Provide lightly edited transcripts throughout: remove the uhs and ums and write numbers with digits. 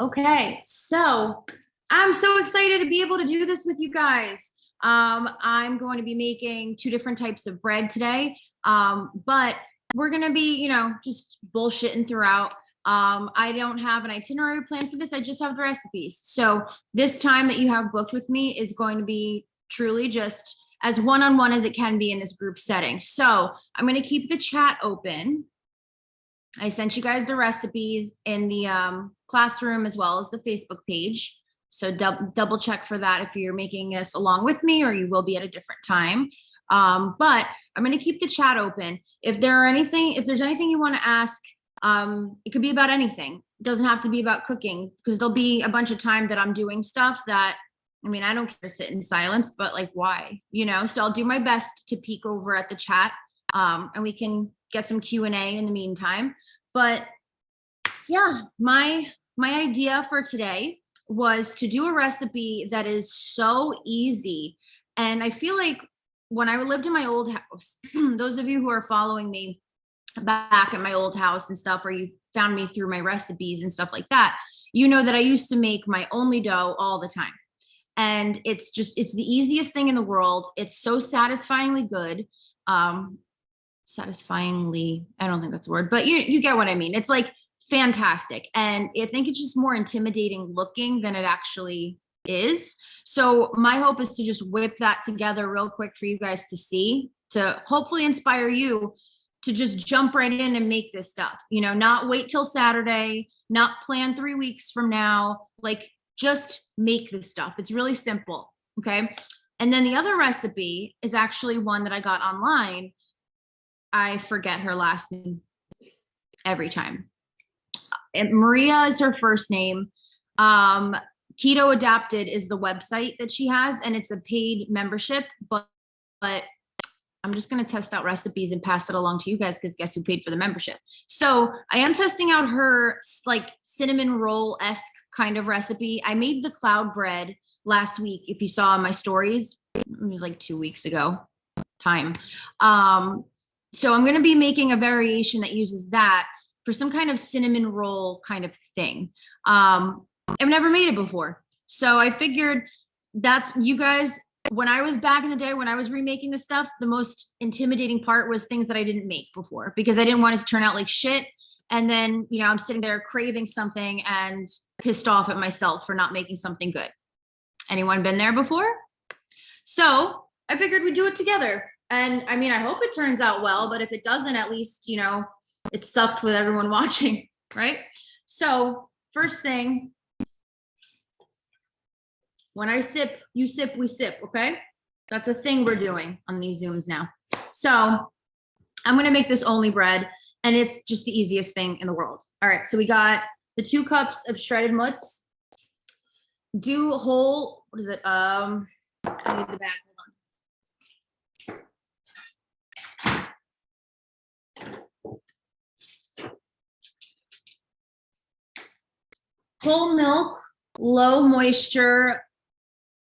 Okay, so I'm so excited to be able to do this with you guys. I'm going to be making two different types of bread today, but we're going to be, just bullshitting throughout. I don't have an itinerary plan for this. I just have the recipes. So this time that you have booked with me is going to be truly just as one-on-one as it can be in this group setting. So I'm going to keep the chat open. I sent you guys the recipes in the classroom as well as the Facebook page. So double check for that if you're making this along with me, or you will be at a different time. But I'm going to keep the chat open. If there's anything you want to ask, it could be about anything. It doesn't have to be about cooking, because there'll be a bunch of time that I'm doing stuff that, I don't care to sit in silence, but like, why? So I'll do my best to peek over at the chat, and we can get some Q&A in the meantime. But yeah, my idea for today was to do a recipe that is so easy. And I feel like when I lived in my old house, those of you who are following me back at my old house and stuff, or you found me through my recipes and stuff like that, you know that I used to make my only dough all the time. And it's the easiest thing in the world. It's so satisfyingly good. Satisfyingly, I don't think that's a word, but you get what I mean. It's like fantastic. And I think it's just more intimidating looking than it actually is. So my hope is to just whip that together real quick for you guys to see, to hopefully inspire you to just jump right in and make this stuff, not wait till Saturday, not plan 3 weeks from now, like just make this stuff. It's really simple. Okay. And then the other recipe is actually one that I got online. I forget her last name every time. Maria is her first name. Keto Adapted is the website that she has, and it's a paid membership, but I'm just going to test out recipes and pass it along to you guys, because guess who paid for the membership? So I am testing out her like cinnamon roll-esque kind of recipe. I made the cloud bread last week. If you saw my stories, it was like 2 weeks ago time. So I'm going to be making a variation that uses that for some kind of cinnamon roll kind of thing. I've never made it before. So I figured that's you guys. When I was back in the day, when I was remaking this stuff, the most intimidating part was things that I didn't make before, because I didn't want it to turn out like shit. And then, I'm sitting there craving something and pissed off at myself for not making something good. Anyone been there before? So I figured we'd do it together. And I hope it turns out well, but if it doesn't, at least, it sucked with everyone watching, right? So first thing, when I sip, you sip, we sip, okay? That's a thing we're doing on these Zooms now. So I'm going to make this only bread, and it's just the easiest thing in the world. All right, so we got the 2 cups of shredded mutts. Do whole, what is it? I need the bag. Whole milk, low moisture.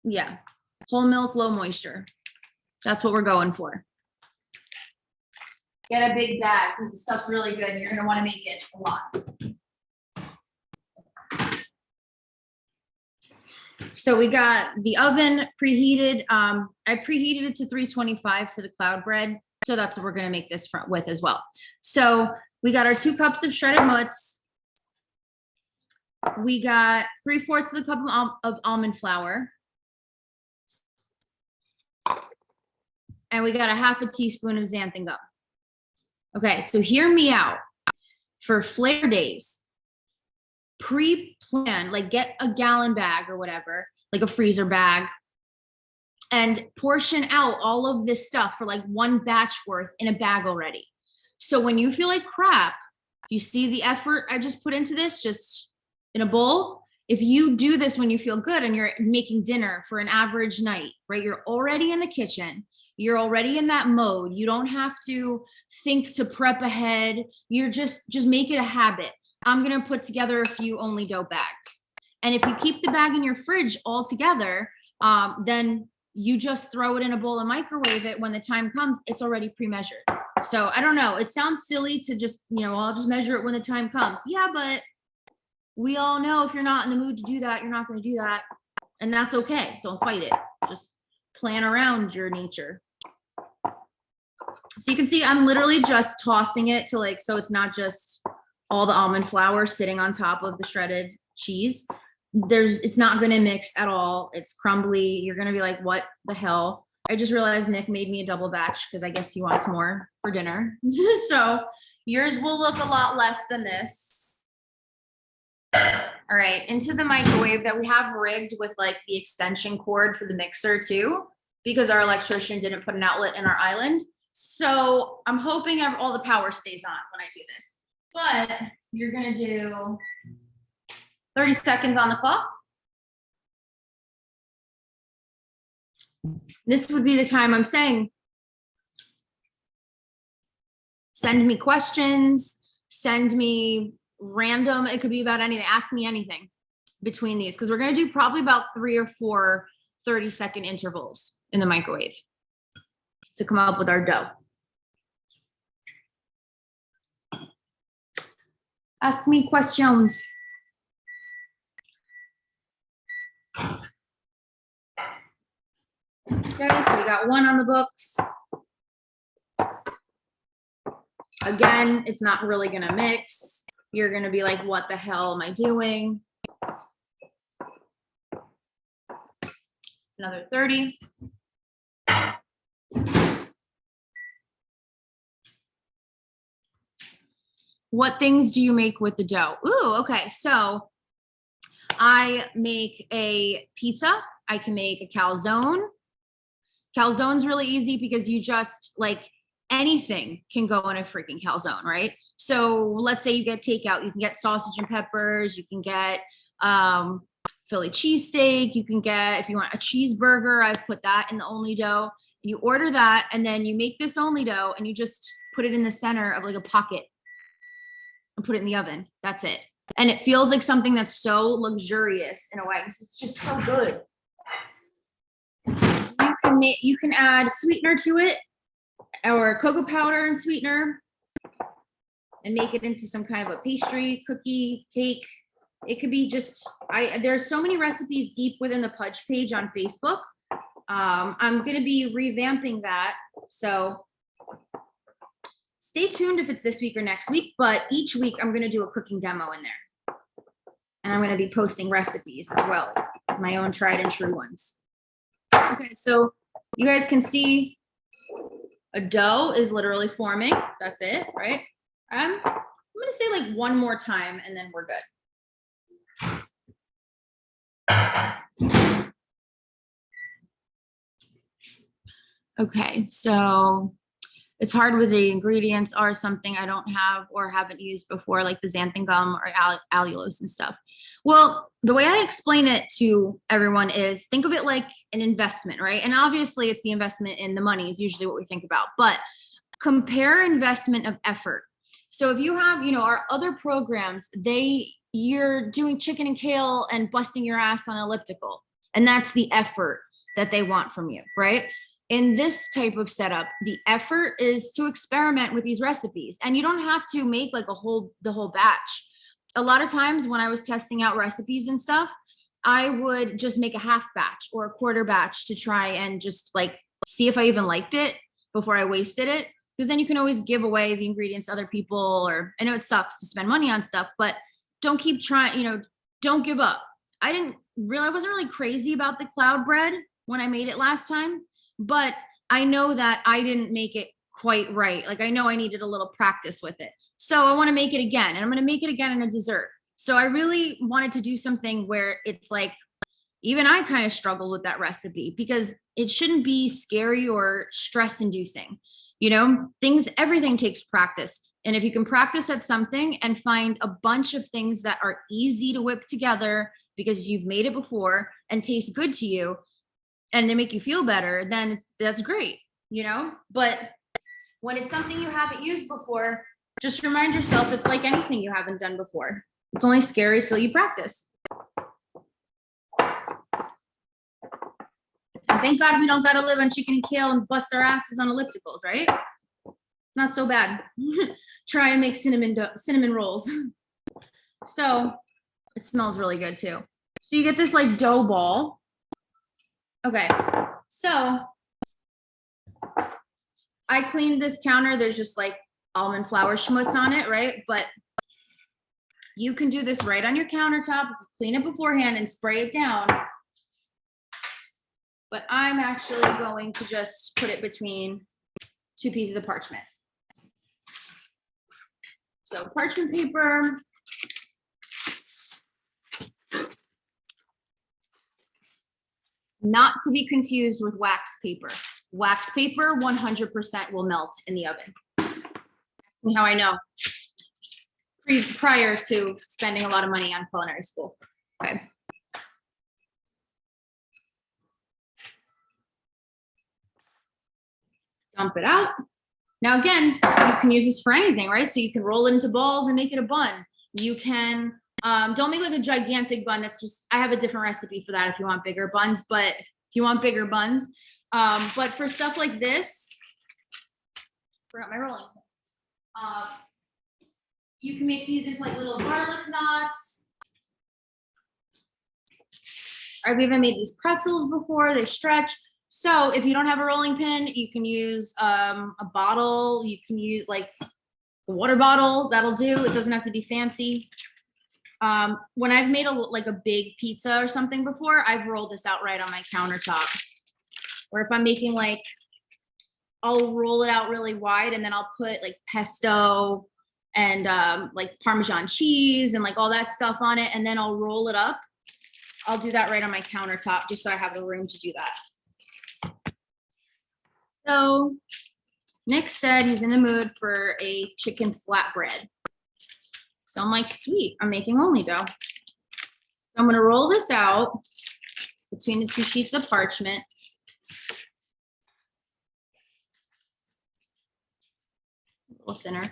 Yeah, whole milk, low moisture. That's what we're going for. Get a big bag, because the stuff's really good and you're going to want to make it a lot. So we got the oven preheated. I preheated it to 325 for the cloud bread. So that's what we're going to make this with as well. So we got our 2 cups of shredded mutts. We got 3/4 of a cup of almond flour. And we got a 1/2 teaspoon of xanthan gum. Okay, so hear me out. For flare days, pre-plan, like get a gallon bag or whatever, like a freezer bag, and portion out all of this stuff for like 1 batch worth in a bag already. So when you feel like crap, you see the effort I just put into this, just in a bowl. If you do this when you feel good and you're making dinner for an average night, right? You're already in the kitchen. You're already in that mode. You don't have to think to prep ahead. You're just make it a habit. I'm going to put together a few only dough bags. And if you keep the bag in your fridge all together, then you just throw it in a bowl and microwave it. When the time comes, it's already pre-measured. So I don't know. It sounds silly to just, I'll just measure it when the time comes. Yeah, but We all know if you're not in the mood to do that, you're not going to do that. And that's okay. Don't fight it. Just plan around your nature. So you can see I'm literally just tossing it to like, so it's not just all the almond flour sitting on top of the shredded cheese. It's not going to mix at all. It's crumbly. You're going to be like, what the hell? I just realized Nick made me a double batch because I guess he wants more for dinner. So yours will look a lot less than this. All right, into the microwave that we have rigged with like the extension cord for the mixer too, because our electrician didn't put an outlet in our island. So I'm hoping all the power stays on when I do this. But you're gonna do 30 seconds on the clock. This would be the time I'm saying, send me questions, send me random, it could be about anything, ask me anything between these, because we're going to do probably about 3 or 4 30-second intervals in the microwave to come up with our dough. Ask me questions. Okay, so we got 1 on the books. Again, it's not really going to mix. You're going to be like, what the hell am I doing? Another 30. What things do you make with the dough? Ooh, okay. So I make a pizza. I can make a calzone. Calzone's really easy because you just like anything can go in a freaking calzone, right? So let's say you get takeout, you can get sausage and peppers, you can get Philly cheesesteak, you can get, if you want a cheeseburger, I've put that in the only dough. You order that and then you make this only dough and you just put it in the center of like a pocket and put it in the oven. That's it. And it feels like something that's so luxurious in a way. It's just so good. You can add sweetener to it, or cocoa powder and sweetener, and make it into some kind of a pastry, cookie, cake. It could be just, there's so many recipes deep within the Pudge page on Facebook. I'm going to be revamping that. So stay tuned if it's this week or next week, but each week I'm going to do a cooking demo in there. And I'm going to be posting recipes as well, my own tried and true ones. Okay, so you guys can see a dough is literally forming. That's it, right? I'm going to say like 1 more time and then we're good. Okay, so it's hard with the ingredients are something I don't have or haven't used before, like the xanthan gum or allulose and stuff. Well, the way I explain it to everyone is think of it like an investment, right? And obviously it's the investment in the money is usually what we think about, but compare investment of effort. So if you have, our other programs, you're doing chicken and kale and busting your ass on elliptical, and that's the effort that they want from you, right? In this type of setup, the effort is to experiment with these recipes, and you don't have to make like the whole batch. A lot of times when I was testing out recipes and stuff, I would just make a half batch or a quarter batch to try and just like see if I even liked it before I wasted it. Because then you can always give away the ingredients to other people, or I know it sucks to spend money on stuff, but don't keep trying, don't give up. I wasn't really crazy about the cloud bread when I made it last time, but I know that I didn't make it quite right. Like I know I needed a little practice with it. So I want to make it again, and I'm going to make it again in a dessert. So I really wanted to do something where it's like, even I kind of struggled with that recipe because it shouldn't be scary or stress inducing. Everything takes practice. And if you can practice at something and find a bunch of things that are easy to whip together because you've made it before and taste good to you and they make you feel better, then that's great, But when it's something you haven't used before, just remind yourself it's like anything you haven't done before. It's only scary till you practice. And thank God we don't got to live on chicken and kale and bust our asses on ellipticals, right? Not so bad. Try and make cinnamon rolls. So It smells really good too. So you get this like dough ball. Okay, so I cleaned this counter. There's just like almond flour schmutz on it, right? But you can do this right on your countertop. If you clean it beforehand and spray it down. But I'm actually going to just put it between 2 pieces of parchment. So parchment paper. Not to be confused with wax paper. Wax paper 100% will melt in the oven. How I know. Prior to spending a lot of money on culinary school. Okay. Dump it out. Now again, you can use this for anything, right? So you can roll it into balls and make it a bun. You can, don't make like a gigantic bun. That's just, I have a different recipe for that if you want bigger buns, but if you want bigger buns. But for stuff like this, forgot my rolling. You can make these into like little garlic knots. I've even made these pretzels before, they stretch. So if you don't have a rolling pin, you can use a bottle. You can use like a water bottle, that'll do. It doesn't have to be fancy. When I've made like a big pizza or something before, I've rolled this out right on my countertop. Or if I'm making like, I'll roll it out really wide and then I'll put like pesto and like Parmesan cheese and like all that stuff on it. And then I'll roll it up. I'll do that right on my countertop just so I have the room to do that. So Nick said he's in the mood for a chicken flatbread. So I'm like, sweet, I'm making only dough. So I'm gonna roll this out between the 2 sheets of parchment. A little thinner.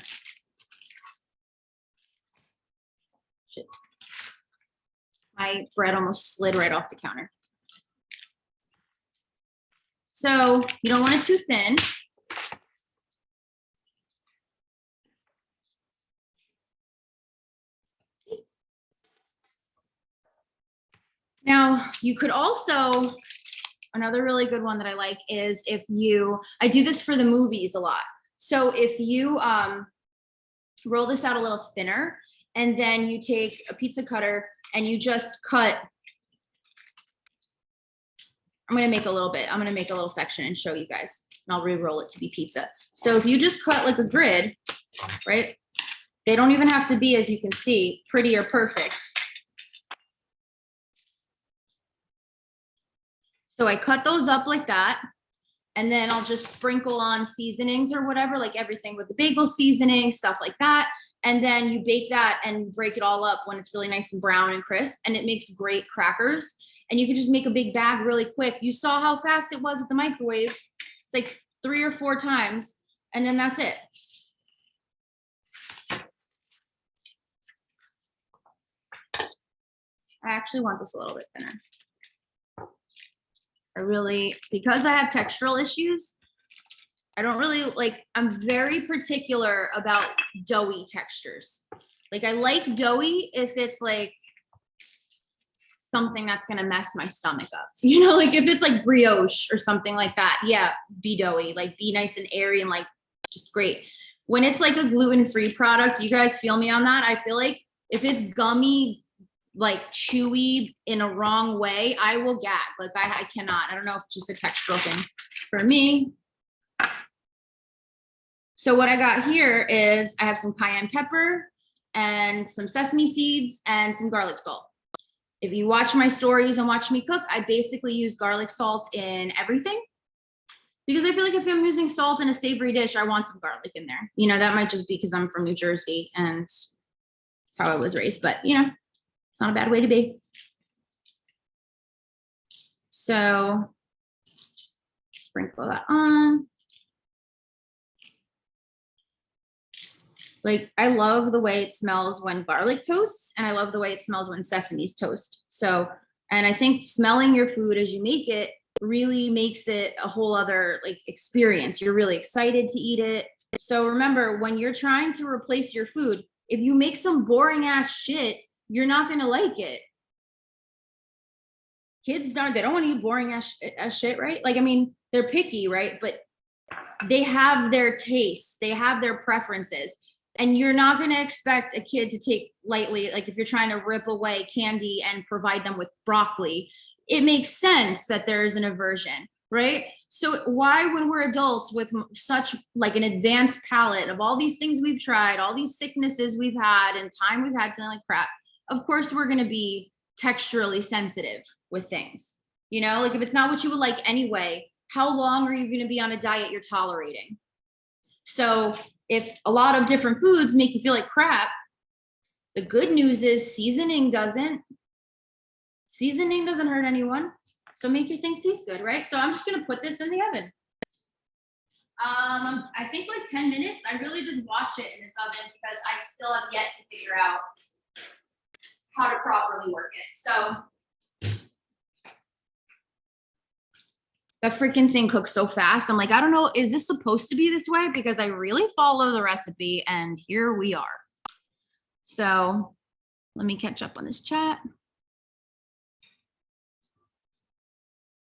Shit. My bread almost slid right off the counter. So you don't want it too thin. Now you could also, another really good one that I like is if you, I do this for the movies a lot. So if you roll this out a little thinner and then you take a pizza cutter and you just cut, I'm gonna make a little bit, I'm gonna make a little section and show you guys, and I'll re-roll it to be pizza. So if you just cut like a grid, right? They don't even have to be, as you can see, pretty or perfect. So I cut those up like that, and then I'll just sprinkle on seasonings or whatever, like everything with the bagel seasoning, stuff like that. And then you bake that and break it all up when it's really nice and brown and crisp, and it makes great crackers. And you can just make a big bag really quick. You saw how fast it was at the microwave. It's like 3 or 4 times, and then that's it. I actually want this a little bit thinner. I really, because I have textural issues, I don't really like, I'm very particular about doughy textures. Like I like doughy if it's like something that's gonna mess my stomach up. You know, like if it's like brioche or something like that, yeah, be doughy, like be nice and airy and like just great. When it's like a gluten-free product, you guys feel me on that? I feel like if it's gummy, like chewy in a wrong way, I will gag. Like I cannot. I don't know if it's just a textural thing for me. So what I got here is I have some cayenne pepper and some sesame seeds and some garlic salt. If you watch my stories and watch me cook, I basically use garlic salt in everything because I feel like if I'm using salt in a savory dish, I want some garlic in there. You know, that might just be because I'm from New Jersey and that's how I was raised, but you know, it's not a bad way to be. So sprinkle that on. Like I love the way it smells when garlic toasts, and I love the way it smells when sesame's toast. So, and I think smelling your food as you make it really makes it a whole other like experience. You're really excited to eat it. So remember, when you're trying to replace your food, if you make some boring ass shit, you're not going to like it. Kids they don't want to eat boring as shit, right? Like, I mean, they're picky, right? But they have their tastes, they have their preferences. And you're not going to expect a kid to take lightly, like if you're trying to rip away candy and provide them with broccoli, it makes sense that there's an aversion, right? So why, when we're adults with such like an advanced palate of all these things we've tried, all these sicknesses we've had and time we've had feeling like crap, of course we're going to be texturally sensitive with things. You know, like if it's not what you would like anyway, how long are you going to be on a diet you're tolerating? So if a lot of different foods make you feel like crap, the good news is seasoning doesn't. Seasoning doesn't hurt anyone. So make your things taste good, right? So I'm just going to put this in the oven. I think like 10 minutes. I really just watch it in this oven because I still have yet to figure out how to properly work it. So that freaking thing cooks so fast. I'm like, I don't know, is this supposed to be this way? Because I really follow the recipe and here we are. So let me catch up on this chat.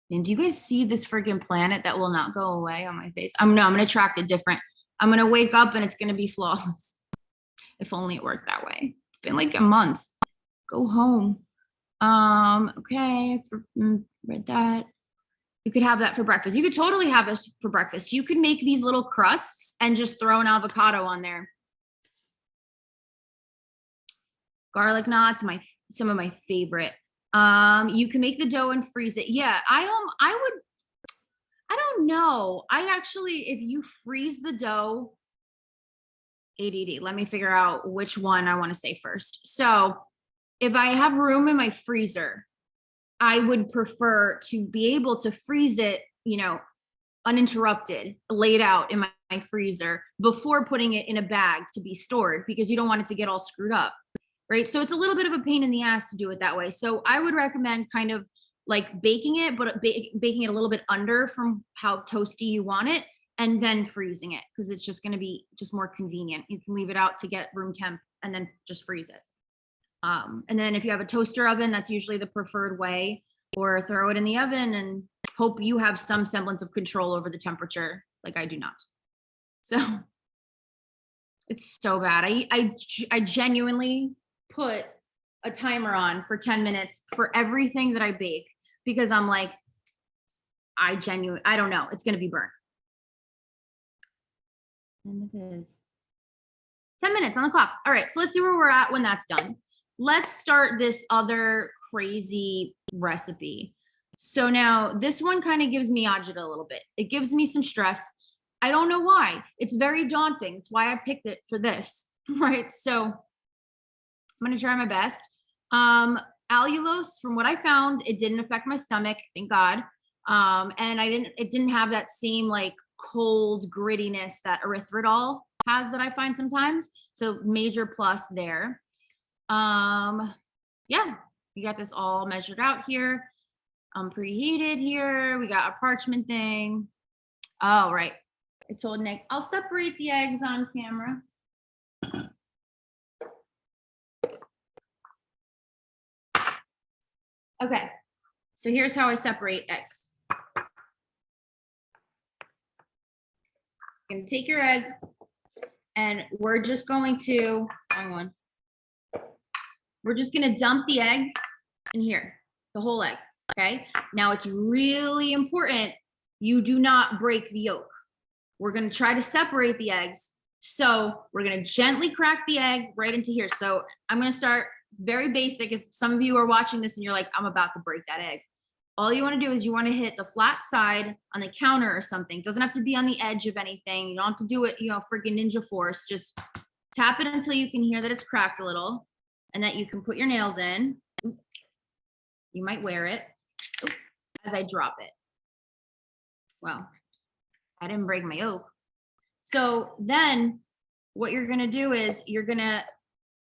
And do you guys see this freaking planet that will not go away on my face? I'm going to attract it different. I'm going to wake up and it's going to be flawless. If only it worked that way. It's been like a month. Go home. Okay. Read that. You could have that for breakfast. You could totally have it for breakfast. You could make these little crusts and just throw an avocado on there. Garlic knots, some of my favorite. You can make the dough and freeze it. Yeah, I don't know. I actually, if you freeze the dough, ADD, let me figure out which one I want to say first. So if I have room in my freezer, I would prefer to be able to freeze it, you know, uninterrupted, laid out in my freezer before putting it in a bag to be stored, because you don't want it to get all screwed up, right? So it's a little bit of a pain in the ass to do it that way. So I would recommend kind of like baking it, but baking it a little bit under from how toasty you want it, and then freezing it, because it's just going to be just more convenient. You can leave it out to get room temp and then just freeze it. And then if you have a toaster oven, that's usually the preferred way, or throw it in the oven and hope you have some semblance of control over the temperature, like I do not. So it's so bad. I genuinely put a timer on for 10 minutes for everything that I bake, because I'm like, I don't know, it's going to be burnt. And it is 10 minutes on the clock. All right, so let's see where we're at when that's done. Let's start this other crazy recipe. So now this one kind of gives me agita a little bit. It gives me some stress. I don't know why. It's very daunting. It's why I picked it for this, right? So I'm going to try my best. Allulose, from what I found, it didn't affect my stomach, thank God. And it didn't have that same like cold grittiness that erythritol has that I find sometimes. So major plus there. Yeah, we got this all measured out here. Preheated here. We got a parchment thing. Oh, right. I told Nick, I'll separate the eggs on camera. Okay, so here's how I separate eggs. You're gonna take your egg and we're just going to, hang on. We're just gonna dump the egg in here, the whole egg, okay? Now it's really important you do not break the yolk. We're gonna try to separate the eggs. So we're gonna gently crack the egg right into here. So I'm gonna start very basic. If some of you are watching this and you're like, I'm about to break that egg. All you wanna do is you wanna hit the flat side on the counter or something. It doesn't have to be on the edge of anything. You don't have to do it, you know, freaking ninja force. Just tap it until you can hear that it's cracked a little and that you can put your nails in. You might wear it as I drop it. Well, I didn't break my yolk. So then what you're gonna do is you're gonna,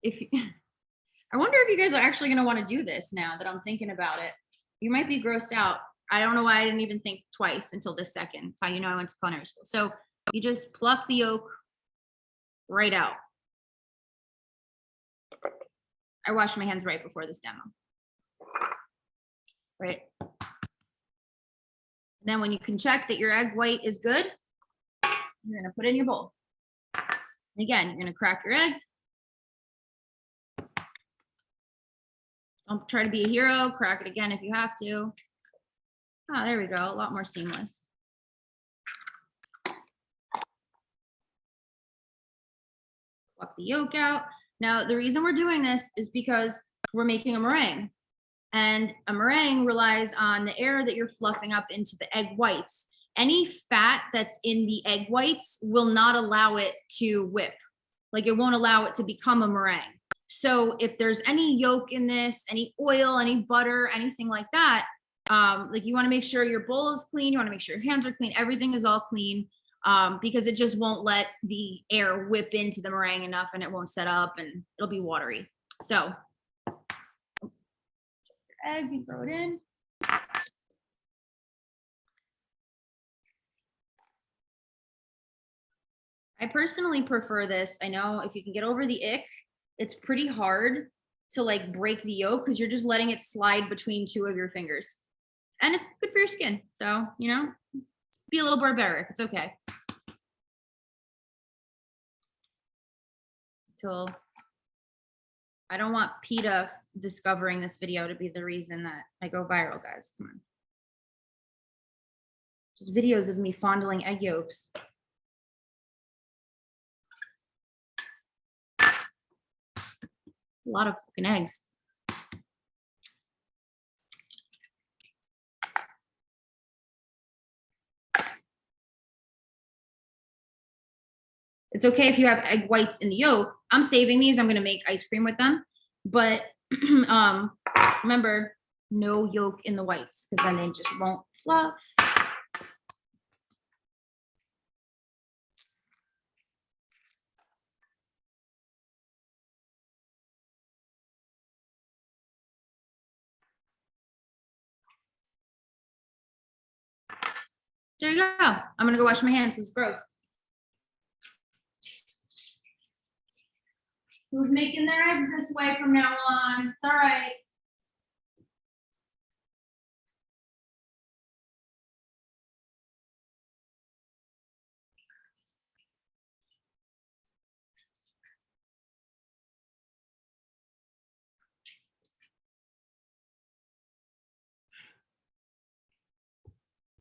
I wonder if you guys are actually gonna wanna do this now that I'm thinking about it. You might be grossed out. I don't know why I didn't even think twice until this second. That's how you know I went to culinary school. So you just pluck the yolk right out. I washed my hands right before this demo. Right. Then when you can check that your egg white is good, you're gonna put it in your bowl. And again, you're gonna crack your egg. Don't try to be a hero, crack it again if you have to. Oh, there we go, a lot more seamless. Pluck the yolk out. Now, the reason we're doing this is because we're making a meringue. And a meringue relies on the air that you're fluffing up into the egg whites. Any fat that's in the egg whites will not allow it to whip. Like it won't allow it to become a meringue. So if there's any yolk in this, any oil, any butter, anything like that, like you want to make sure your bowl is clean. You want to make sure your hands are clean. Everything is all clean, because it just won't let the air whip into the meringue enough and it won't set up and it'll be watery. So egg, you throw it in. I personally prefer this. I know if you can get over the ick, it's pretty hard to like break the yolk because you're just letting it slide between two of your fingers. And it's good for your skin. So, you know, be a little barbaric. It's okay. Until I don't want PETA discovering this video to be the reason that I go viral, guys. Come on. Just videos of me fondling egg yolks. A lot of fucking eggs. It's okay if you have egg whites in the yolk. I'm saving these. I'm going to make ice cream with them. But remember, no yolk in the whites because then they just won't fluff. There you go. I'm going to go wash my hands. It's gross. Who's making their eggs this way from now on? It's all right.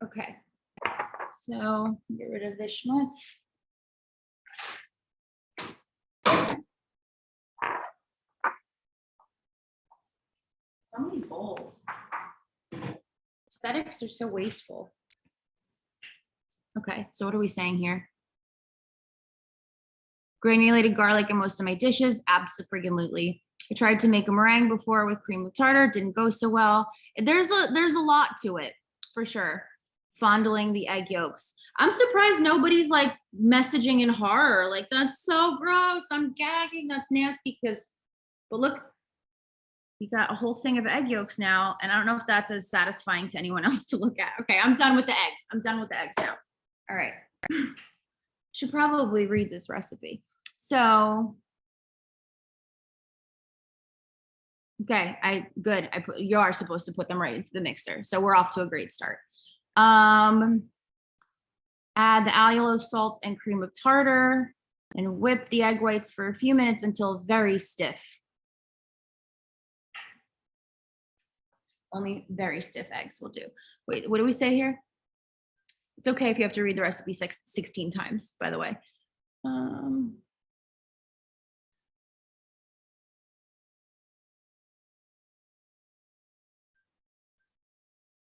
Okay. So get rid of this schmutz. So many bowls. Aesthetics are so wasteful. Okay, so what are we saying here? Granulated garlic in most of my dishes, abso-friggin-lutely. I tried to make a meringue before with cream of tartar, didn't go so well. There's a lot to it, for sure. Fondling the egg yolks. I'm surprised nobody's like messaging in horror, like that's so gross, I'm gagging, that's nasty, because, but look, you got a whole thing of egg yolks now, and I don't know if that's as satisfying to anyone else to look at. Okay, I'm done with the eggs. I'm done with the eggs now. All right. Should probably read this recipe. So, okay, you are supposed to put them right into the mixer. So we're off to a great start. Add the allulose salt and cream of tartar and whip the egg whites for a few minutes until very stiff. Only very stiff eggs will do. Wait, what do we say here? It's okay if you have to read the recipe 16 times, by the way.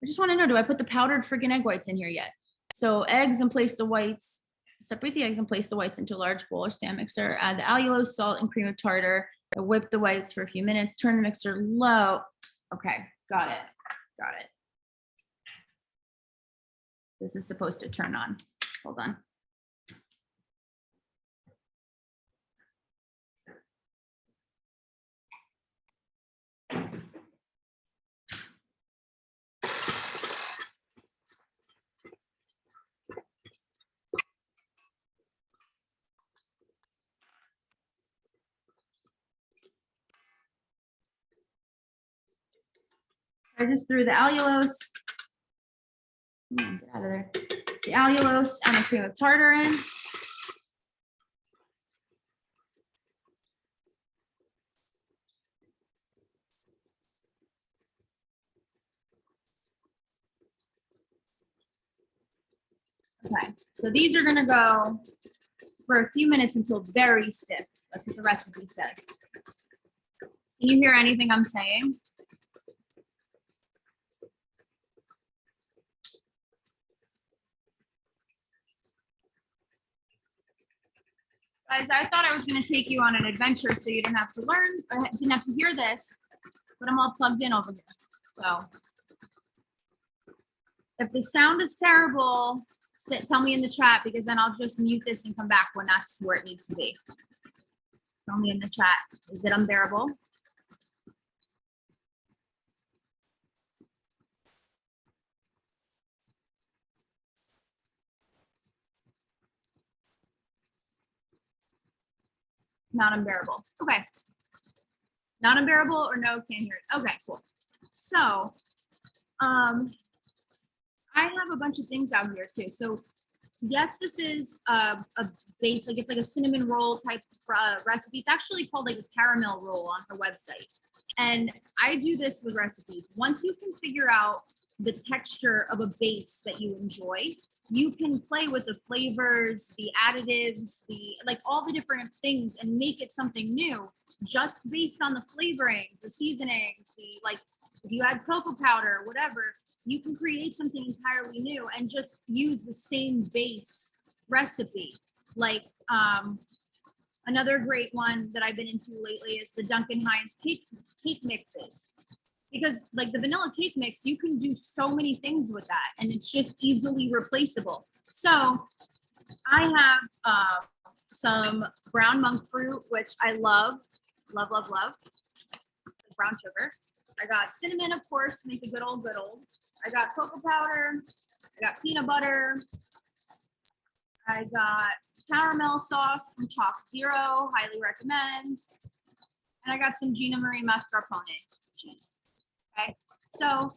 I just want to know, do I put the powdered friggin' egg whites in here yet? So eggs and place the whites, separate the eggs and place the whites into a large bowl or stand mixer. Add the allulose, salt, and cream of tartar. Whip the whites for a few minutes. Turn the mixer low. Okay, got it. Got it. This is supposed to turn on. Hold on. I just threw the allulose. Get out of there. The allulose and the cream of tartar in. Okay, so these are gonna go for a few minutes until very stiff. That's what the recipe says. Can you hear anything I'm saying? Guys, I thought I was gonna take you on an adventure so you didn't have to learn, didn't have to hear this, but I'm all plugged in over here. So if the sound is terrible, tell me in the chat, because then I'll just mute this and come back when that's where it needs to be. Tell me in the chat, is it unbearable? Not unbearable. Okay. Not unbearable or no, can't hear it. Okay, cool. So I have a bunch of things out here too. So yes, this is a base, like it's like a cinnamon roll type recipe. It's actually called like a caramel roll on her website. And I do this with recipes. Once you can figure out the texture of a base that you enjoy, you can play with the flavors, the additives, the like all the different things and make it something new just based on the flavorings, the seasonings, the like if you add cocoa powder, whatever, you can create something entirely new and just use the same base recipe. Like another great one that I've been into lately is the Duncan Hines cake mixes. Because like the vanilla cake mix, you can do so many things with that and it's just easily replaceable. So I have some brown monk fruit, which I love, love, love, love. Brown sugar. I got cinnamon, of course, to make a good old. I got cocoa powder. I got peanut butter. I got caramel sauce from Chalk Zero, highly recommend. And I got some Gina Marie mascarpone cheese. Okay, so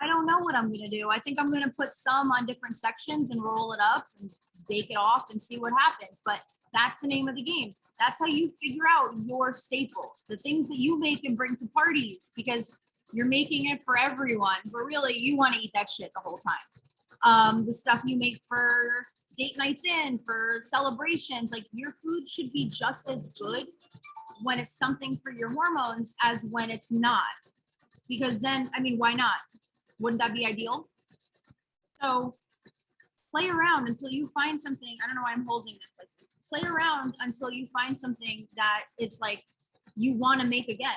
I don't know what I'm gonna do. I think I'm gonna put some on different sections and roll it up and bake it off and see what happens. But that's the name of the game. That's how you figure out your staples, the things that you make and bring to parties, because you're making it for everyone, but really you want to eat that shit the whole time. The stuff you make for date nights in, for celebrations, like your food should be just as good when it's something for your hormones as when it's not. Because then, I mean, why not? Wouldn't that be ideal? So play around until you find something. I don't know why I'm holding this like this. Play around until you find something that it's like you want to make again.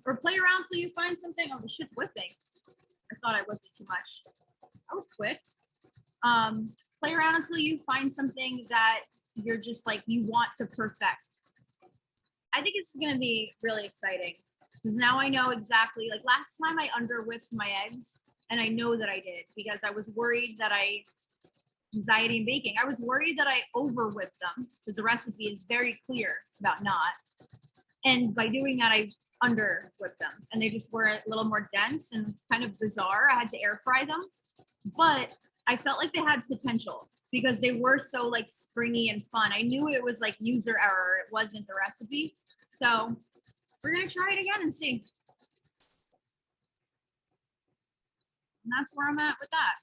Or play around till you find something. Oh, the shit's whipping. I thought I whipped it too much. That was quick. Play around until you find something that you're just like you want to perfect. I think it's going to be really exciting because now I know exactly, like last time I under whipped my eggs and I know that I did because I was worried that anxiety in baking. I was worried that I over whipped them because the recipe is very clear about not. And by doing that, I under whipped them and they just were a little more dense and kind of bizarre. I had to air fry them, but I felt like they had potential because they were so like springy and fun. I knew it was like user error. It wasn't the recipe. So we're going to try it again and see. And that's where I'm at with that.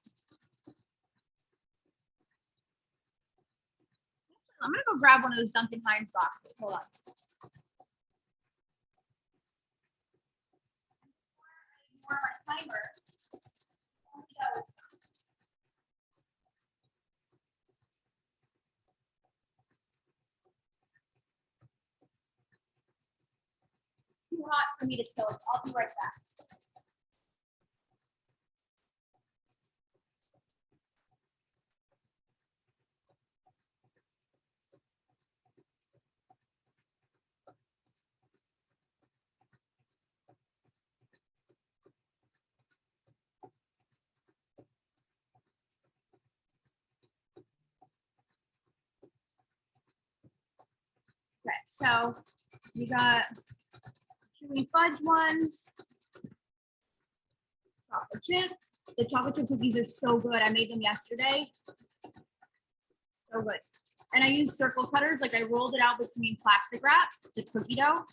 I'm going to go grab one of those Duncan Hines boxes. Hold on. For my timer. Too hot for me to tilt. I'll be right back. Okay, so we got chewy fudge ones. chocolate chip. The chocolate chip cookies are so good. I made them yesterday. So good. And I used circle cutters. Like I rolled it out between plastic wrap, the cookie dough,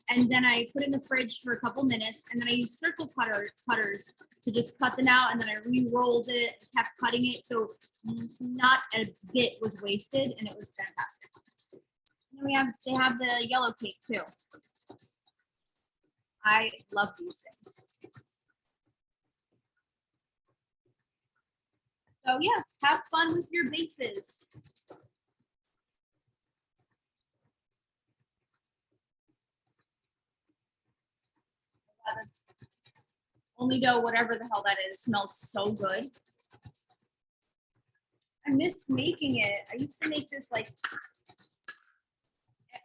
and then I put it in the fridge for a couple minutes. And then I used circle cutters to just cut them out. And then I re-rolled it, kept cutting it. So not a bit was wasted, and it was fantastic. And then they have the yellow cake too. I love these things. So yeah, have fun with your bases. Only dough, whatever the hell that is, smells so good. I miss making it. I used to make this like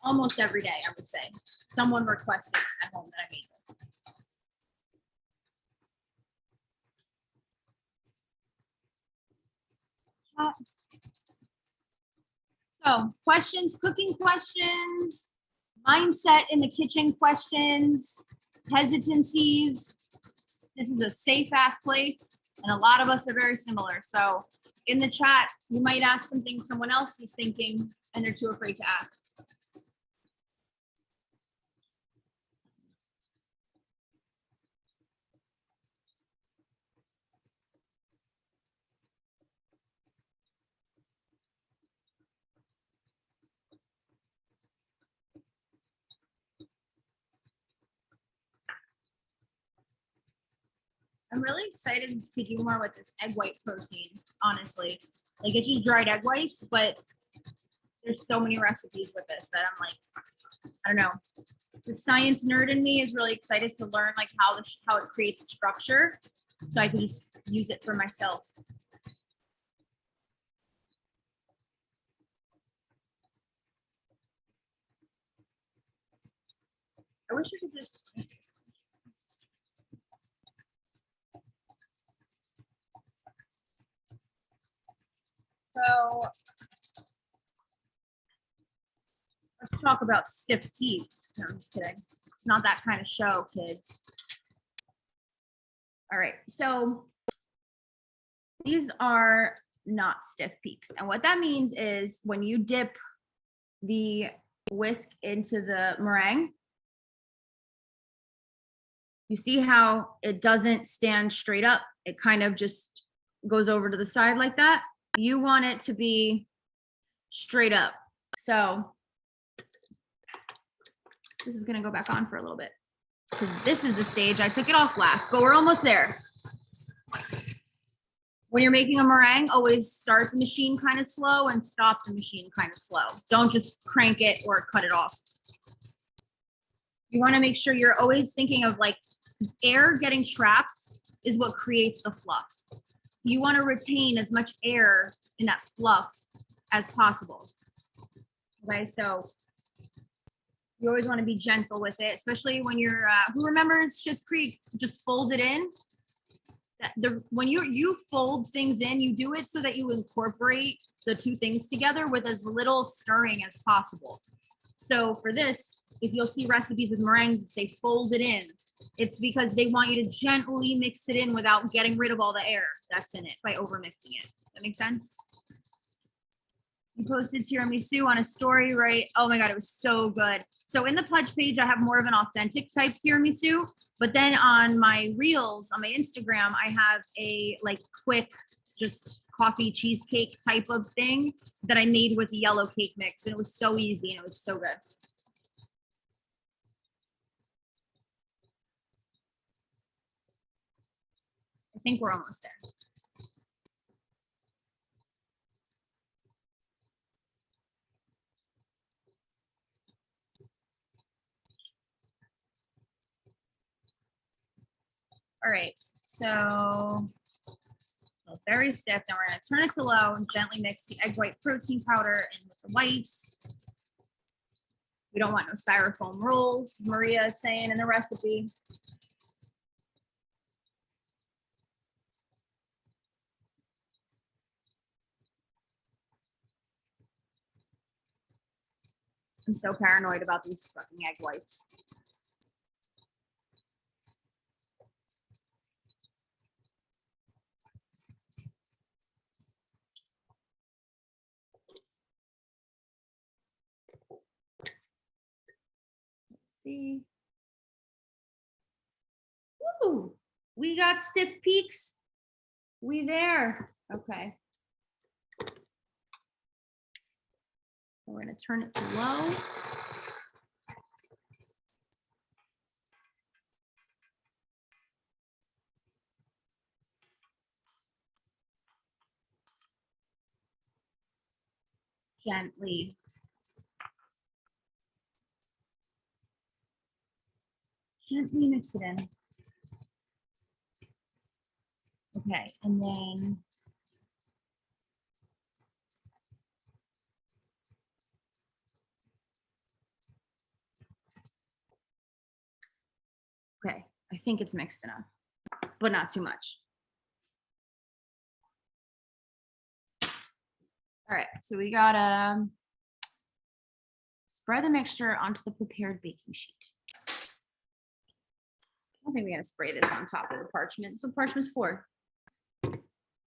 almost every day, I would say. Someone requested at home that I made this. So questions, cooking questions, mindset in the kitchen questions, hesitancies. This is a safe ass place, and a lot of us are very similar. So in the chat, you might ask something someone else is thinking and they're too afraid to ask. I'm really excited to do more with this egg white protein, honestly. Like it's just dried egg whites, but there's so many recipes with this that I'm like, I don't know. The science nerd in me is really excited to learn like how it creates structure, so I can just use it for myself. I wish I could just. So let's talk about stiff peas. No, I'm just kidding. It's not that kind of show, kids. All right, so these are not stiff peaks. And what that means is when you dip the whisk into the meringue, you see how it doesn't stand straight up. It kind of just goes over to the side like that. You want it to be straight up. So this is gonna go back on for a little bit because this is the stage. I took it off last, but we're almost there. When you're making a meringue, always start the machine kind of slow and stop the machine kind of slow. Don't just crank it or cut it off. You want to make sure you're always thinking of like air getting trapped is what creates the fluff. You want to retain as much air in that fluff as possible. Okay, so you always want to be gentle with it, especially when you're, who remembers Schitt's Creek, just fold it in. When you fold things in, you do it so that you incorporate the two things together with as little stirring as possible. So for this, if you'll see recipes with meringues that say fold it in, it's because they want you to gently mix it in without getting rid of all the air that's in it by over mixing it. That makes sense? You posted tiramisu on a story, right? Oh my God, it was so good. So in the Pledge page, I have more of an authentic type tiramisu, but then on my reels, on my Instagram, I have a like quick, just coffee cheesecake type of thing that I made with the yellow cake mix. And it was so easy and it was so good. I think we're almost there. All right, so very stiff. Now we're gonna turn it to low and gently mix the egg white protein powder in with the whites. We don't want no styrofoam rolls, Maria is saying in the recipe. I'm so paranoid about these fucking egg whites. see. Woo, we got stiff peaks. We there. Okay. We're gonna turn it to low. Gently. Gently mix it in. Okay, and then okay, I think it's mixed enough, but not too much. All right, so we gotta spread the mixture onto the prepared baking sheet. I don't think we're gonna spray this on top of the parchment. That's what parchment's for.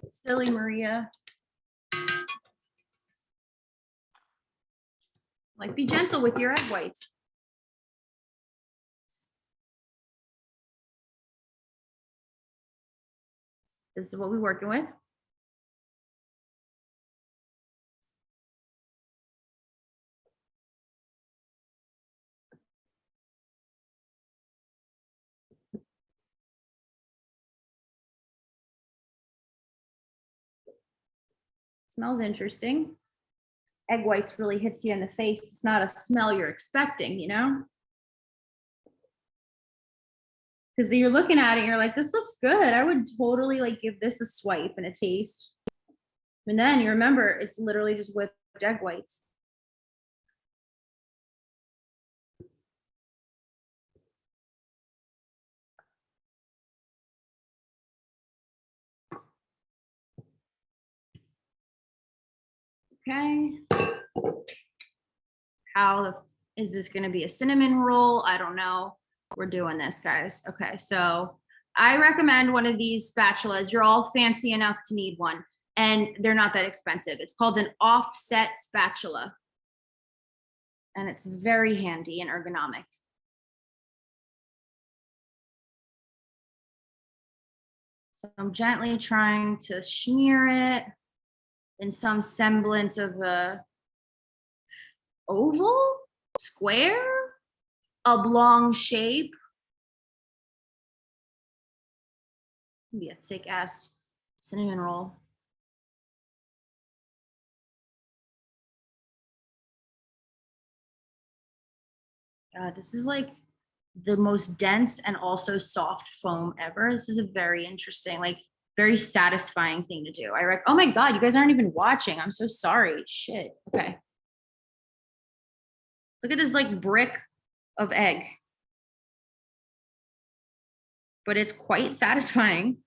Silly Maria. Like, be gentle with your egg whites. This is what we're working with. Smells interesting. Egg whites really hits you in the face. It's not a smell you're expecting, you know? Because you're looking at it, you're like, this looks good. I would totally like give this a swipe and a taste. And then you remember it's literally just whipped egg whites. Okay. How is this going to be a cinnamon roll? I don't know. We're doing this, guys. Okay, so I recommend one of these spatulas. You're all fancy enough to need one, and they're not that expensive. It's called an offset spatula, and it's very handy and ergonomic. So I'm gently trying to smear it in some semblance of a oval, square, oblong shape. Be a thick ass cinnamon roll. God, this is like the most dense and also soft foam ever. This is a very interesting, like very satisfying thing to do. Oh my God, you guys aren't even watching. I'm so sorry. Shit. Okay. Look at this like brick of egg. But it's quite satisfying.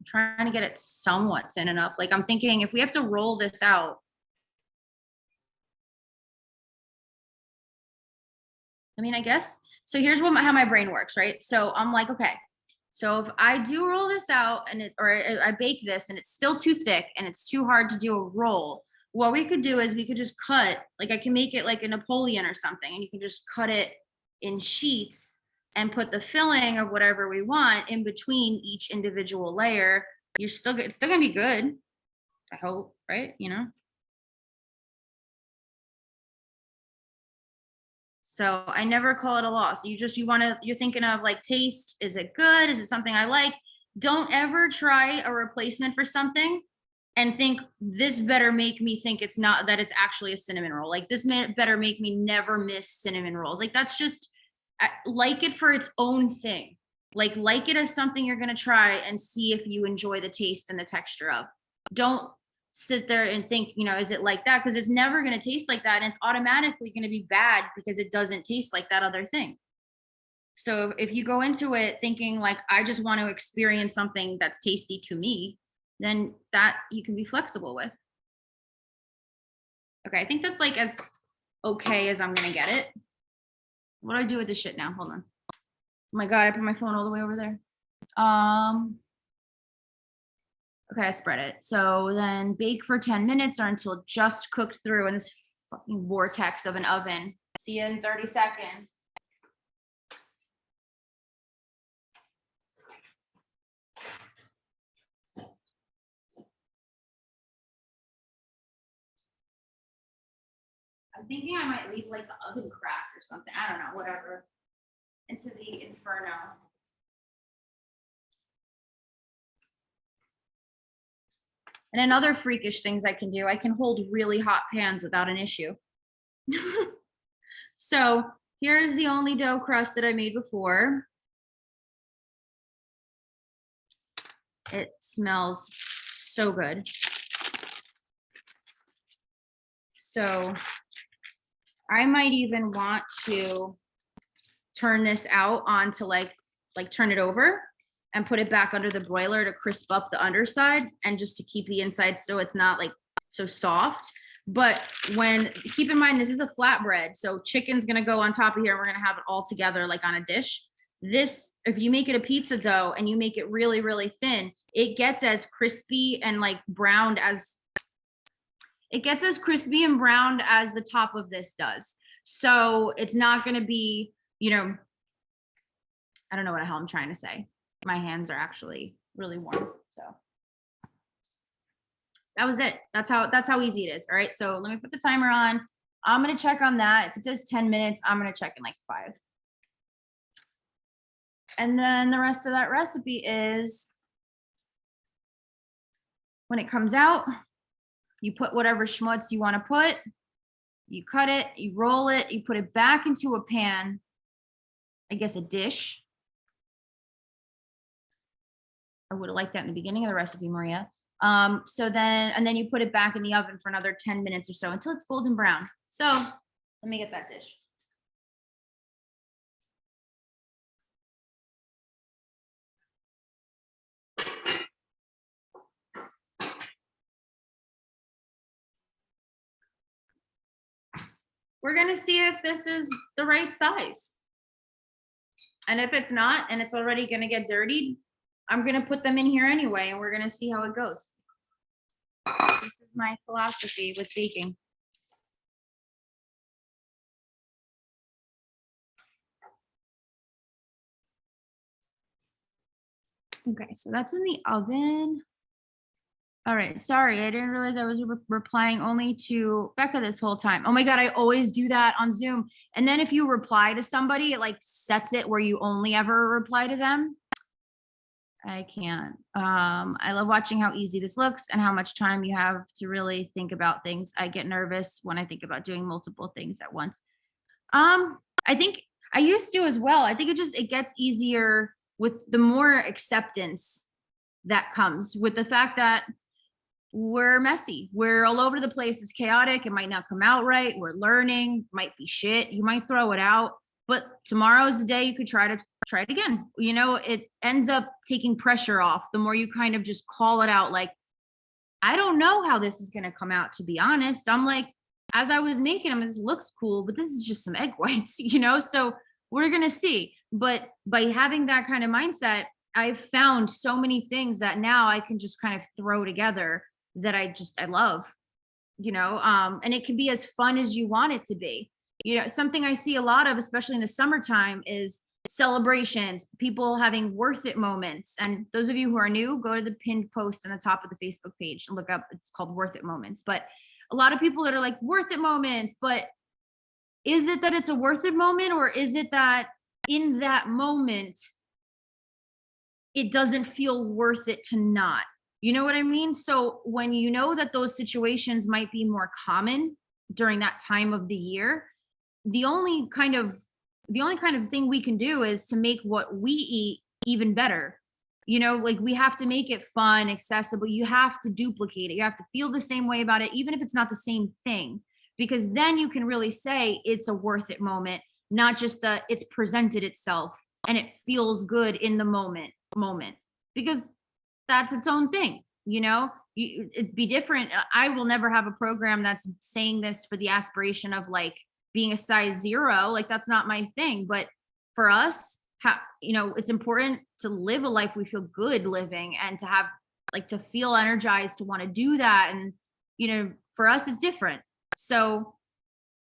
I'm trying to get it somewhat thin enough. Like I'm thinking if we have to roll this out, I mean, I guess, so here's how my brain works, right? So I'm like, okay, so if I do roll this out and or I bake this and it's still too thick and it's too hard to do a roll, what we could do is we could just cut, like I can make it like a Napoleon or something, and you can just cut it in sheets and put the filling of whatever we want in between each individual layer. It's still gonna be good, I hope, right? You know? So I never call it a loss. You're thinking of like taste. Is it good? Is it something I like? Don't ever try a replacement for something and think this better make me think it's not, that it's actually a cinnamon roll. Like this better make me never miss cinnamon rolls. Like that's just, like it for its own thing. Like it as something you're going to try and see if you enjoy the taste and the texture of. Don't sit there and think, is it like that? Because it's never going to taste like that. And it's automatically going to be bad because it doesn't taste like that other thing. So if you go into it thinking like, I just want to experience something that's tasty to me, then that you can be flexible with. Okay, I think that's like as okay as I'm gonna get it. What do I do with this shit now? Hold on. Oh my God, I put my phone all the way over there. Okay, I spread it. So then bake for 10 minutes or until just cooked through in this fucking vortex of an oven. See you in 30 seconds. I'm thinking I might leave like the oven crack or something. I don't know, whatever. Into the inferno. And then other freakish things I can do, I can hold really hot pans without an issue. So here's the only dough crust that I made before. It smells so good. So I might even want to turn this out onto like turn it over and put it back under the broiler to crisp up the underside and just to keep the inside so it's not like so soft. But keep in mind, this is a flatbread. So chicken's gonna go on top of here and we're gonna have it all together like on a dish. This, if you make it a pizza dough and you make it really, really thin, it gets as crispy and like browned as the top of this does. So it's not gonna be, I don't know what the hell I'm trying to say. My hands are actually really warm. So that was it. That's how easy it is. All right. So let me put the timer on. I'm going to check on that. If it says 10 minutes, I'm going to check in like 5. And then the rest of that recipe is when it comes out, you put whatever schmutz you want to put, you cut it, you roll it, you put it back into a pan, I guess a dish. I would have liked that in the beginning of the recipe, Maria. And then you put it back in the oven for another 10 minutes or so until it's golden brown. So let me get that dish. We're gonna see if this is the right size. And if it's not, and it's already gonna get dirtied, I'm gonna put them in here anyway, and we're gonna see how it goes. This is my philosophy with baking. Okay, so that's in the oven. All right, sorry, I didn't realize I was replying only to Becca this whole time. Oh my God, I always do that on Zoom. And then if you reply to somebody, it like sets it where you only ever reply to them. I can't. I love watching how easy this looks and how much time you have to really think about things. I get nervous when I think about doing multiple things at once. I think I used to as well. I think it gets easier with the more acceptance that comes with the fact that we're messy. We're all over the place. It's chaotic. It might not come out right. We're learning, might be shit. You might throw it out, but tomorrow is the day you could try it again. It ends up taking pressure off the more you kind of just call it out. Like, I don't know how this is going to come out, to be honest. I'm like, as I was making them, this looks cool, but this is just some egg whites, so we're going to see. But by having that kind of mindset, I've found so many things that now I can just kind of throw together that I love, and it can be as fun as you want it to be. Something I see a lot of, especially in the summertime, is celebrations, people having worth it moments. And those of you who are new, go to the pinned post on the top of the Facebook page and look up, it's called Worth It Moments. But a lot of people that are like worth it moments, but is it that it's a worth it moment, or is it that in that moment, it doesn't feel worth it to not? You know what I mean? So when you know that those situations might be more common during that time of the year, the only kind of thing we can do is to make what we eat even better. Like we have to make it fun, accessible. You have to duplicate it. You have to feel the same way about it, even if it's not the same thing, because then you can really say it's a worth it moment, not just that it's presented itself and it feels good in the moment, because that's its own thing. It'd be different. I will never have a program that's saying this for the aspiration of like being a size 0, like that's not my thing. But for us, it's important to live a life we feel good living and to have like to feel energized to want to do that. And, for us, it's different. So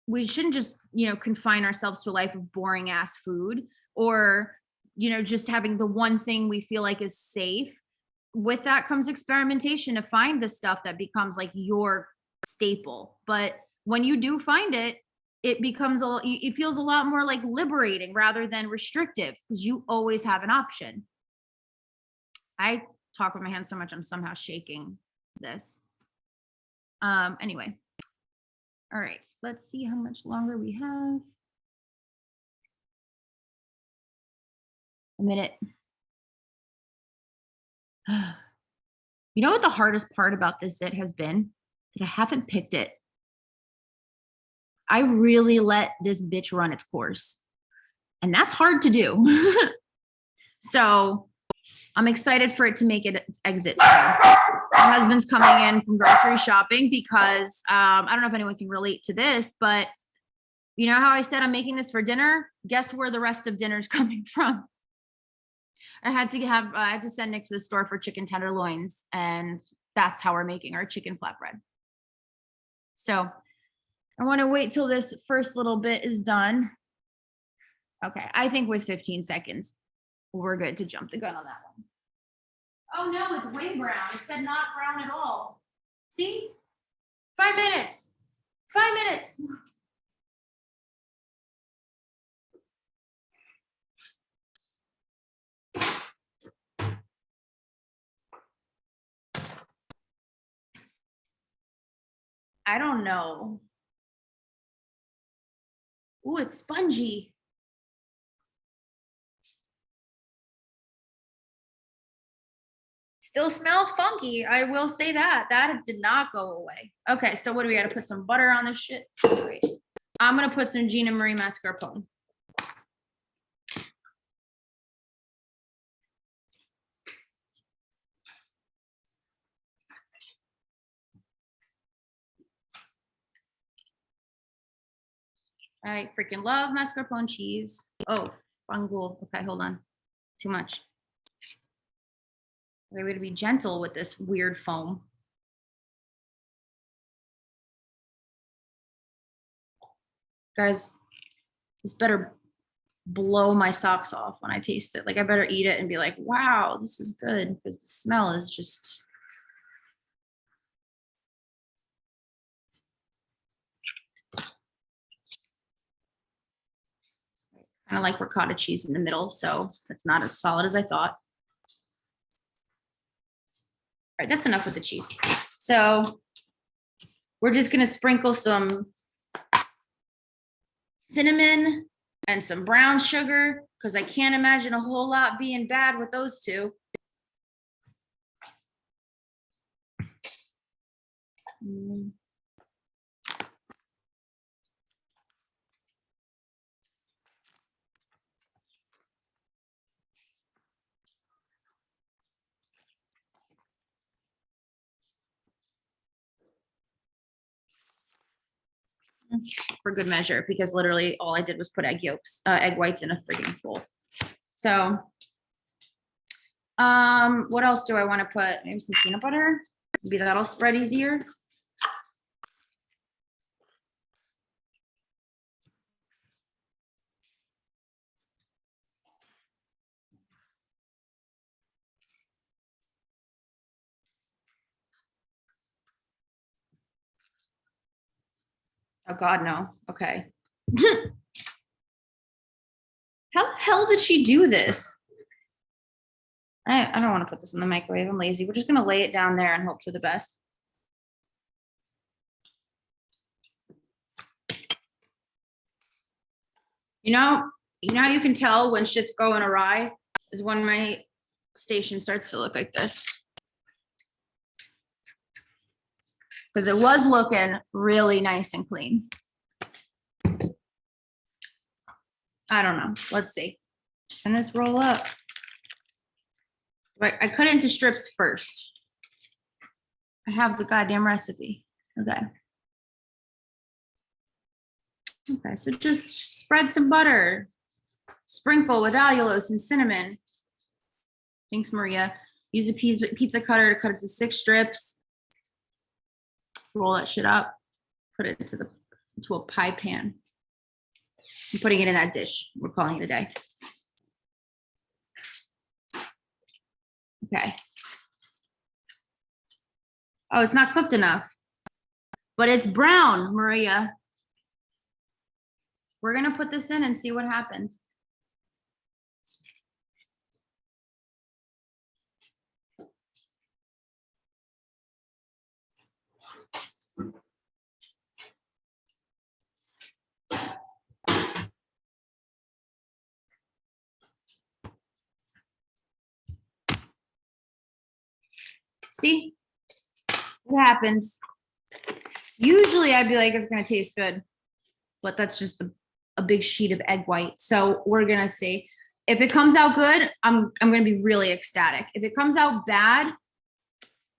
we shouldn't just, confine ourselves to a life of boring ass food or, just having the one thing we feel like is safe. With that comes experimentation to find the stuff that becomes like your staple. But when you do find it, it feels a lot more like liberating rather than restrictive because you always have an option. I talk with my hands so much, I'm somehow shaking this. Anyway. All right, let's see how much longer we have. A minute. You know what the hardest part about this zit has been? That I haven't picked it. I really let this bitch run its course. And that's hard to do. So I'm excited for it to make its exit. My husband's coming in from grocery shopping because I don't know if anyone can relate to this, but you know how I said I'm making this for dinner? Guess where the rest of dinner's coming from? I had to send Nick to the store for chicken tenderloins, and that's how we're making our chicken flatbread. So I want to wait till this first little bit is done. Okay, I think with 15 seconds, we're good to jump the gun on that one. Oh no, it's way brown. It said not brown at all. See? 5 minutes. 5 minutes. I don't know. Ooh, it's spongy. Still smells funky. I will say that. That did not go away. Okay, so what do we got to put some butter on this shit? Great. I'm going to put some Gina Marie mascarpone. I freaking love mascarpone cheese. Oh, fungal. Okay, hold on. Too much. We're going to be gentle with this weird foam. Guys, this better blow my socks off when I taste it. Like I better eat it and be like, wow, this is good, because the smell is just. Kind of like ricotta cheese in the middle, so it's not as solid as I thought. All right, that's enough with the cheese. So we're just gonna sprinkle some cinnamon and some brown sugar because I can't imagine a whole lot being bad with those two. For good measure, because literally all I did was put egg whites in a freaking bowl. So what else do I want to put? Maybe some peanut butter. Maybe that'll spread easier. Oh God, no. Okay. How the hell did she do this? I don't want to put this in the microwave. I'm lazy. We're just gonna lay it down there and hope for the best. You know how you can tell when shit's going awry is when my station starts to look like this. Because it was looking really nice and clean. I don't know. Let's see. Can this roll up? Right, I cut it into strips first. I have the goddamn recipe. Okay. Okay, so just spread some butter, sprinkle with allulose and cinnamon. Thanks, Maria. Use a pizza cutter to cut it to 6 strips. Roll that shit up. Put it into a pie pan. I'm putting it in that dish. We're calling it a day. Okay. Oh, it's not cooked enough, but it's brown, Maria. We're gonna put this in and see what happens. See what happens. Usually I'd be like, it's gonna taste good, but that's just a big sheet of egg white. So we're gonna see. If it comes out good, I'm gonna be really ecstatic. If it comes out bad,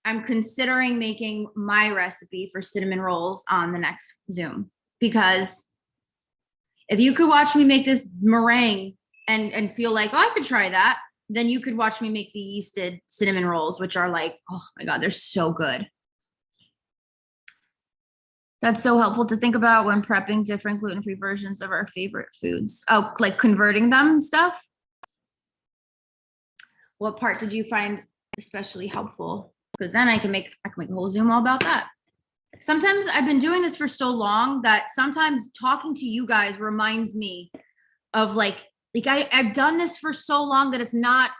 I'm considering making my recipe for cinnamon rolls on the next Zoom, because if you could watch me make this meringue and feel like, oh, I could try that, then you could watch me make the yeasted cinnamon rolls, which are like, oh my God, they're so good. That's so helpful to think about when prepping different gluten-free versions of our favorite foods. Oh, like converting them and stuff. What part did you find especially helpful? Because then I can make a whole Zoom all about that. Sometimes I've been doing this for so long that sometimes talking to you guys reminds me of like I've done this for so long that it's not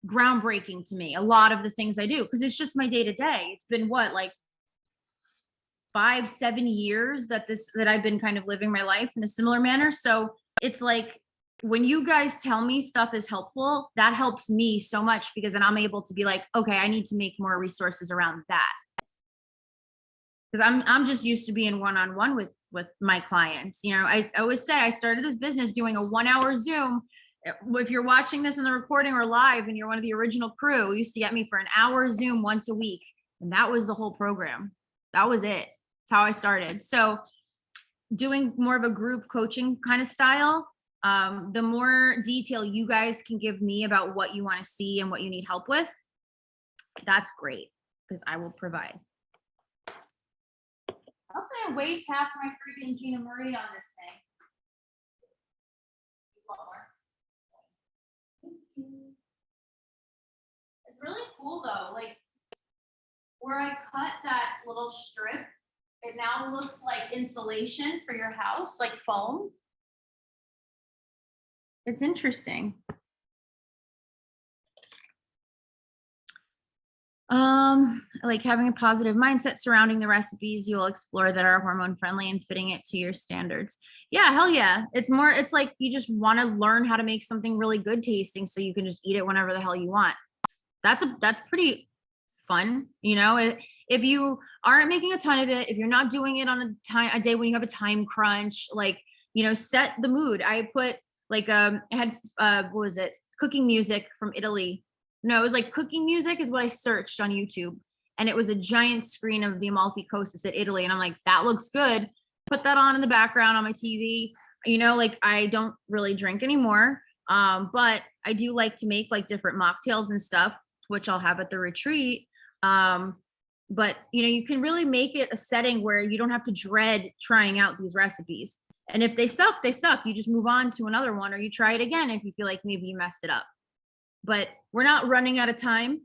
groundbreaking to me. A lot of the things I do, because it's just my day to day. It's been what, like 5-7 years that I've been kind of living my life in a similar manner. So it's like when you guys tell me stuff is helpful, that helps me so much, because then I'm able to be like, okay, I need to make more resources around that. Because I'm just used to being one-on-one with my clients. You know, I always say I started this business doing a 1-hour Zoom. If you're watching this in the recording or live and you're one of the original crew, you used to get me for an hour Zoom once a week. And that was the whole program. That was it. That's how I started. So doing more of a group coaching kind of style, the more detail you guys can give me about what you want to see and what you need help with, that's great, because I will provide. I'm gonna waste half my freaking Gina Marie on this thing. It's really cool though, like where I cut that little strip, it now looks like insulation for your house, like foam. It's interesting. Like having a positive mindset surrounding the recipes you'll explore that are hormone friendly and fitting it to your standards. Yeah, hell yeah. It's like you just want to learn how to make something really good tasting so you can just eat it whenever the hell you want. That's pretty fun, you know. If you aren't making a ton of it, if you're not doing it on a day when you have a time crunch, like, you know, set the mood. I put like I had what was it? Cooking music from Italy. No, it was like cooking music is what I searched on YouTube. And it was a giant screen of the Amalfi Coast. It said Italy. And I'm like, that looks good. Put that on in the background on my TV. You know, like I don't really drink anymore. But I do like to make like different mocktails and stuff, which I'll have at the retreat. But you know, you can really make it a setting where you don't have to dread trying out these recipes. And if they suck, they suck. You just move on to another one, or you try it again if you feel like maybe you messed it up. But we're not running out of time.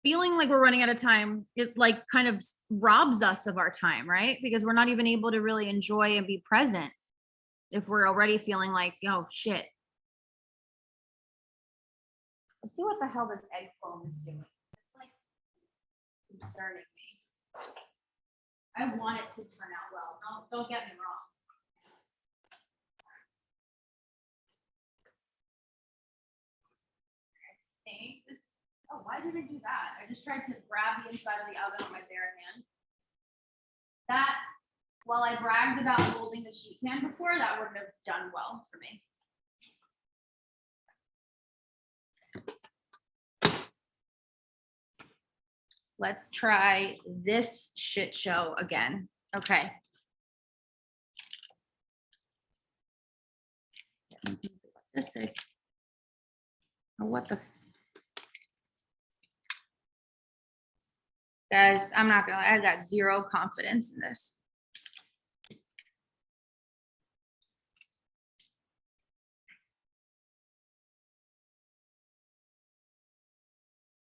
Feeling like we're running out of time, it like kind of robs us of our time, right? Because we're not even able to really enjoy and be present if we're already feeling like, oh shit. Let's see what the hell this egg foam is doing. It's like concerning me. I want it to turn out well. Don't get me wrong. Okay. Oh, why did I do that? I just tried to grab the inside of the oven with my bare hand. That, while I bragged about holding the sheet pan before, that wouldn't have done well for me. Let's try this shit show again. Okay. This thing. Oh, what the? Guys, I'm not gonna lie, I got zero confidence in this.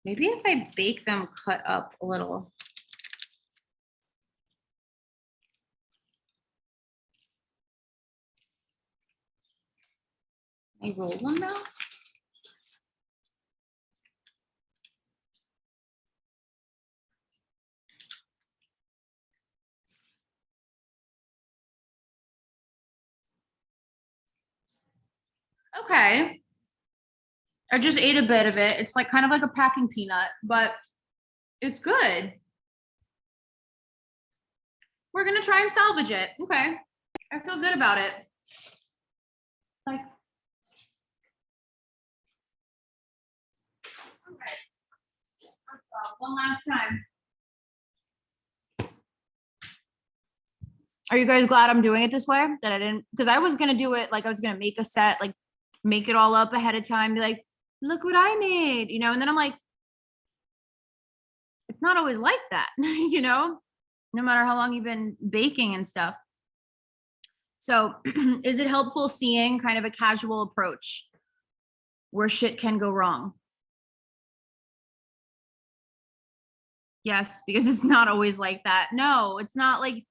Maybe if I bake them cut up a little. I roll them now. Okay. I just ate a bit of it. It's like kind of like a packing peanut, but it's good. We're gonna try and salvage it. Okay. I feel good about it. Like, okay. One last time. Are you guys glad I'm doing it this way? That I didn't, because I was gonna do it like I was gonna make a set, like make it all up ahead of time, be like, look what I made, you know, and then I'm like, it's not always like that, you know, no matter how long you've been baking and stuff. So is it helpful seeing kind of a casual approach where shit can go wrong? Yes, because it's not always like that. No, it's not like,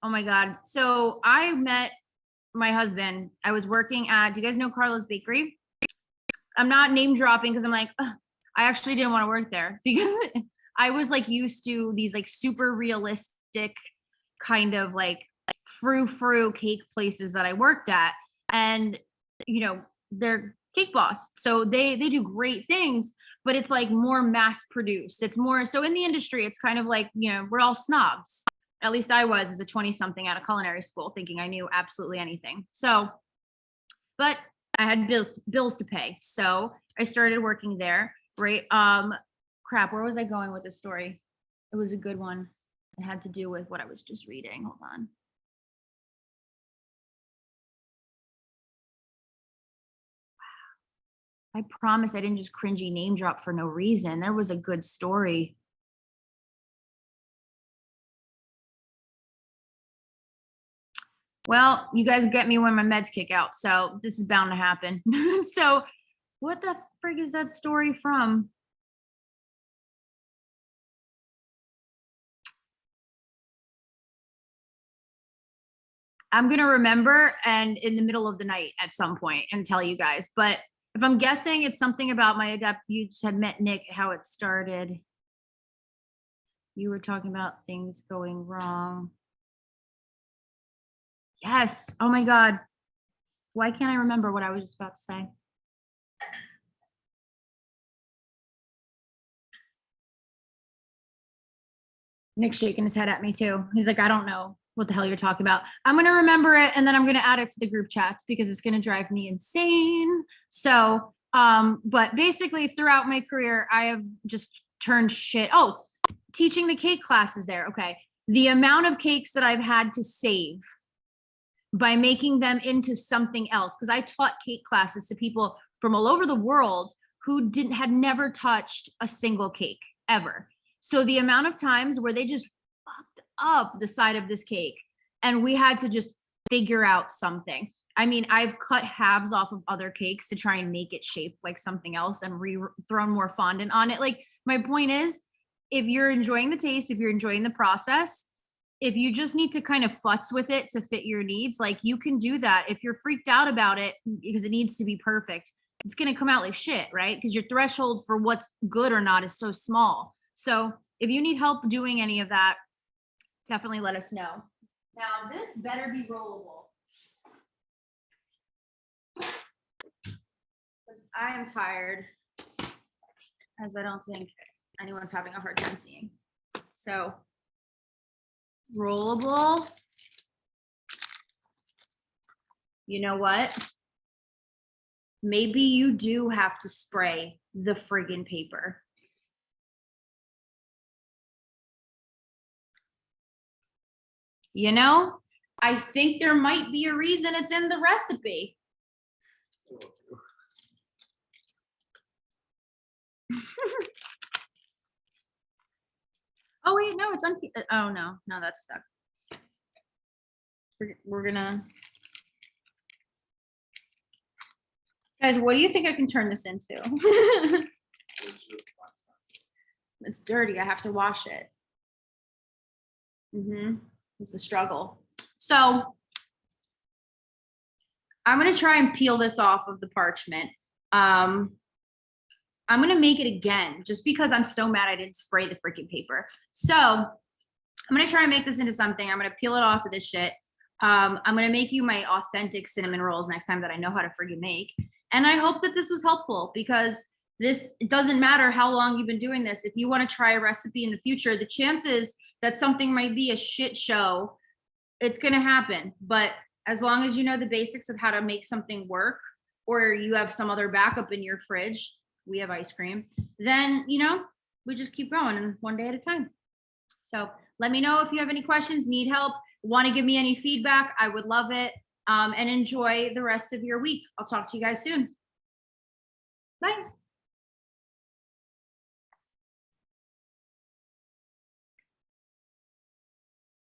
oh my God. So I met my husband. I was working at, do you guys know Carlos Bakery? I'm not name dropping because I'm like, ugh, I actually didn't want to work there because I was like used to these like super realistic kind of like frou cake places that I worked at. And, you know, they're cake boss. So they do great things, but it's like more mass produced. It's more, so in the industry, it's kind of like, you know, we're all snobs. At least I was as a 20 something out of culinary school thinking I knew absolutely anything. So, but I had bills to pay. So I started working there, right? Crap, where was I going with this story? It was a good one. It had to do with what I was just reading. Hold on. I promise I didn't just cringy name drop for no reason. There was a good story. Well, you guys get me when my meds kick out, so this is bound to happen. So what the frig is that story from? I'm gonna remember and in the middle of the night at some point and tell you guys. But if I'm guessing, it's something about my adapt. You just had met Nick, how it started. You were talking about things going wrong. Yes. Oh my God. Why can't I remember what I was just about to say? Nick's shaking his head at me too. He's like, I don't know what the hell you're talking about. I'm going to remember it and then I'm going to add it to the group chats because it's going to drive me insane. So, but basically throughout my career, I have just turned shit. Oh, teaching the cake classes there. Okay. The amount of cakes that I've had to save by making them into something else. Cause I taught cake classes to people from all over the world who had never touched a single cake ever. So the amount of times where they just fucked up the side of this cake and we had to just figure out something. I mean, I've cut halves off of other cakes to try and make it shaped like something else and thrown more fondant on it. Like my point is, if you're enjoying the taste, if you're enjoying the process, if you just need to kind of futz with it to fit your needs, like you can do that. If you're freaked out about it because it needs to be perfect, it's going to come out like shit, right? Because your threshold for what's good or not is so small. So if you need help doing any of that, definitely let us know. Now this better be rollable. I am tired, as I don't think anyone's having a hard time seeing. So rollable. You know what? Maybe you do have to spray the friggin' paper. You know, I think there might be a reason it's in the recipe. Oh wait, no, it's on. Oh no, that's stuck. We're gonna. Guys, what do you think I can turn this into? It's dirty. I have to wash it. It's the struggle. So I'm gonna try and peel this off of the parchment. I'm gonna make it again just because I'm so mad I didn't spray the freaking paper. So I'm gonna try and make this into something. I'm gonna peel it off of this shit. I'm gonna make you my authentic cinnamon rolls next time that I know how to freaking make. And I hope that this was helpful because it doesn't matter how long you've been doing this. If you want to try a recipe in the future, the chances that something might be a shit show, it's going to happen. But as long as you know the basics of how to make something work, or you have some other backup in your fridge, we have ice cream, then, we just keep going and one day at a time. So let me know if you have any questions, need help, want to give me any feedback. I would love it. And enjoy the rest of your week. I'll talk to you guys soon. Bye.